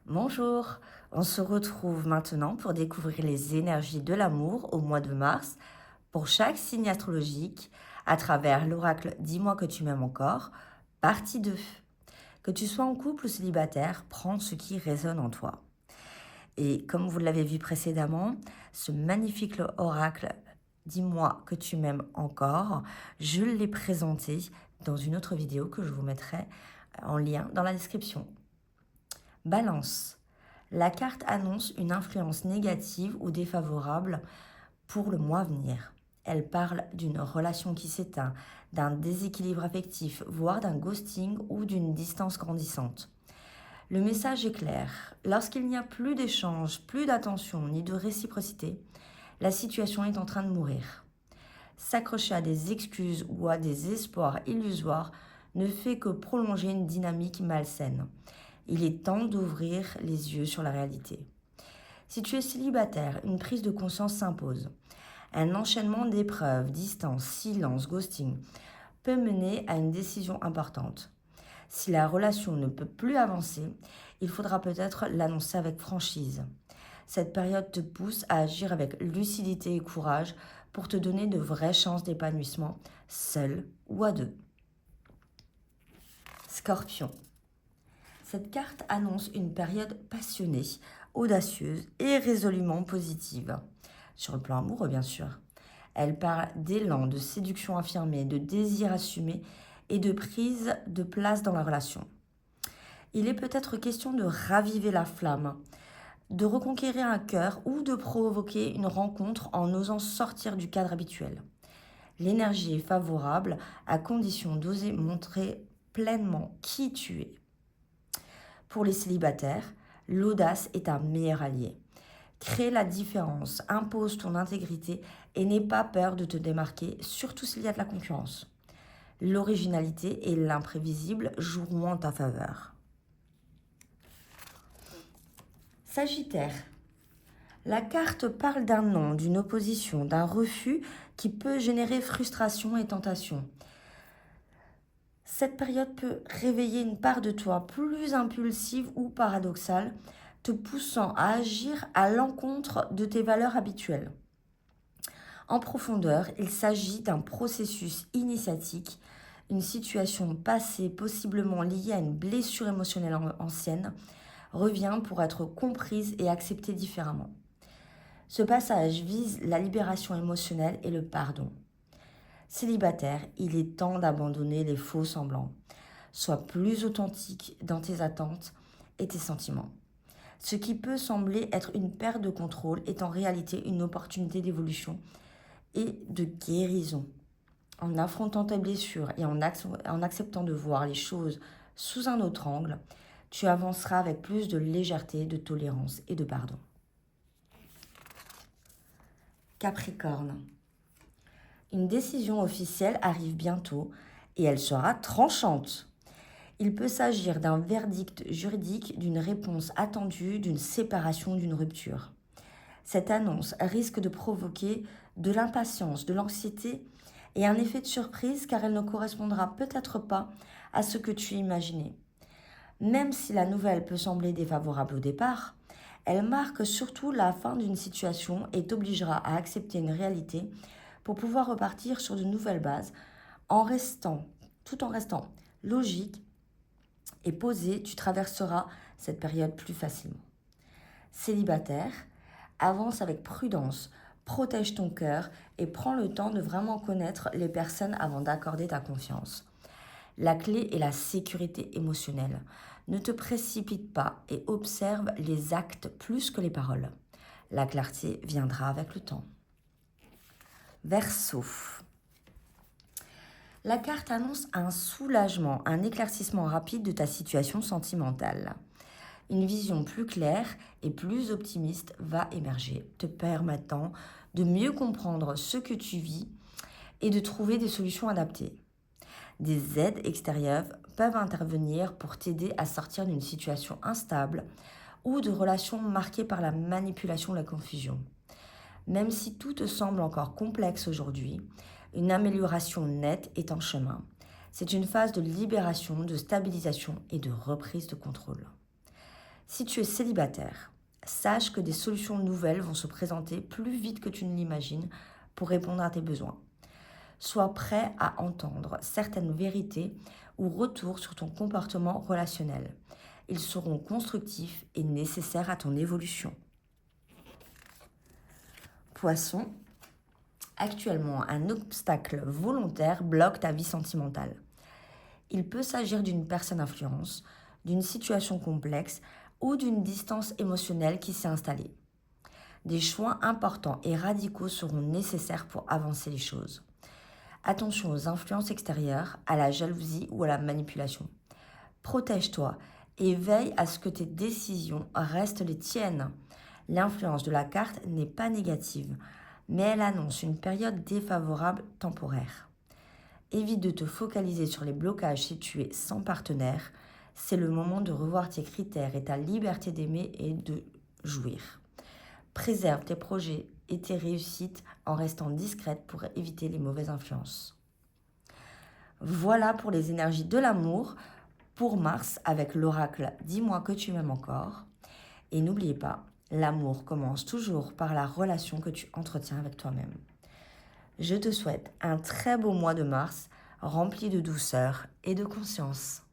Bonjour, on se retrouve maintenant pour découvrir les énergies de l'amour au mois de mars pour chaque signe astrologique à travers l'oracle Dis-moi que tu m'aimes encore, partie 2. Que tu sois en couple ou célibataire, prends ce qui résonne en toi. Et comme vous l'avez vu précédemment, ce magnifique oracle Dis-moi que tu m'aimes encore, je l'ai présenté dans une autre vidéo que je vous mettrai en lien dans la description. Balance. La carte annonce une influence négative ou défavorable pour le mois à venir. Elle parle d'une relation qui s'éteint, d'un déséquilibre affectif, voire d'un ghosting ou d'une distance grandissante. Le message est clair. Lorsqu'il n'y a plus d'échange, plus d'attention ni de réciprocité, la situation est en train de mourir. S'accrocher à des excuses ou à des espoirs illusoires ne fait que prolonger une dynamique malsaine. Il est temps d'ouvrir les yeux sur la réalité. Si tu es célibataire, une prise de conscience s'impose. Un enchaînement d'épreuves, distance, silence, ghosting peut mener à une décision importante. Si la relation ne peut plus avancer, il faudra peut-être l'annoncer avec franchise. Cette période te pousse à agir avec lucidité et courage pour te donner de vraies chances d'épanouissement, seul ou à deux. Scorpion. Cette carte annonce une période passionnée, audacieuse et résolument positive. Sur le plan amoureux, bien sûr. Elle parle d'élan, de séduction affirmée, de désir assumé et de prise de place dans la relation. Il est peut-être question de raviver la flamme, de reconquérir un cœur ou de provoquer une rencontre en osant sortir du cadre habituel. L'énergie est favorable à condition d'oser montrer pleinement qui tu es. Pour les célibataires, l'audace est un meilleur allié. Crée la différence, impose ton intégrité et n'aie pas peur de te démarquer, surtout s'il y a de la concurrence. L'originalité et l'imprévisible joueront en ta faveur. Sagittaire. La carte parle d'un non, d'une opposition, d'un refus qui peut générer frustration et tentation. Cette période peut réveiller une part de toi plus impulsive ou paradoxale, te poussant à agir à l'encontre de tes valeurs habituelles. En profondeur, il s'agit d'un processus initiatique, une situation passée possiblement liée à une blessure émotionnelle ancienne, revient pour être comprise et acceptée différemment. Ce passage vise la libération émotionnelle et le pardon. Célibataire, il est temps d'abandonner les faux semblants. Sois plus authentique dans tes attentes et tes sentiments. Ce qui peut sembler être une perte de contrôle est en réalité une opportunité d'évolution et de guérison. En affrontant tes blessures et en acceptant de voir les choses sous un autre angle, tu avanceras avec plus de légèreté, de tolérance et de pardon. Capricorne. Une décision officielle arrive bientôt et elle sera tranchante. Il peut s'agir d'un verdict juridique, d'une réponse attendue, d'une séparation, d'une rupture. Cette annonce risque de provoquer de l'impatience, de l'anxiété et un effet de surprise car elle ne correspondra peut-être pas à ce que tu imaginais. Même si la nouvelle peut sembler défavorable au départ, elle marque surtout la fin d'une situation et t'obligera à accepter une réalité pour pouvoir repartir sur de nouvelles bases tout en restant logique et posé, tu traverseras cette période plus facilement. Célibataire, avance avec prudence, protège ton cœur et prends le temps de vraiment connaître les personnes avant d'accorder ta confiance. La clé est la sécurité émotionnelle. Ne te précipite pas et observe les actes plus que les paroles. La clarté viendra avec le temps. Verseau. La carte annonce un soulagement, un éclaircissement rapide de ta situation sentimentale. Une vision plus claire et plus optimiste va émerger, te permettant de mieux comprendre ce que tu vis et de trouver des solutions adaptées. Des aides extérieures peuvent intervenir pour t'aider à sortir d'une situation instable ou de relations marquées par la manipulation ou la confusion. Même si tout te semble encore complexe aujourd'hui, une amélioration nette est en chemin. C'est une phase de libération, de stabilisation et de reprise de contrôle. Si tu es célibataire, sache que des solutions nouvelles vont se présenter plus vite que tu ne l'imagines pour répondre à tes besoins. Sois prêt à entendre certaines vérités ou retours sur ton comportement relationnel. Ils seront constructifs et nécessaires à ton évolution. Poisson, actuellement un obstacle volontaire bloque ta vie sentimentale. Il peut s'agir d'une personne influence, d'une situation complexe ou d'une distance émotionnelle qui s'est installée. Des choix importants et radicaux seront nécessaires pour avancer les choses. Attention aux influences extérieures, à la jalousie ou à la manipulation. Protège-toi et veille à ce que tes décisions restent les tiennes. L'influence de la carte n'est pas négative, mais elle annonce une période défavorable temporaire. Évite de te focaliser sur les blocages si tu es sans partenaire. C'est le moment de revoir tes critères et ta liberté d'aimer et de jouir. Préserve tes projets et tes réussites en restant discrète pour éviter les mauvaises influences. Voilà pour les énergies de l'amour pour Mars avec l'oracle Dis-moi que tu m'aimes encore. Et n'oubliez pas, l'amour commence toujours par la relation que tu entretiens avec toi-même. Je te souhaite un très beau mois de mars rempli de douceur et de conscience.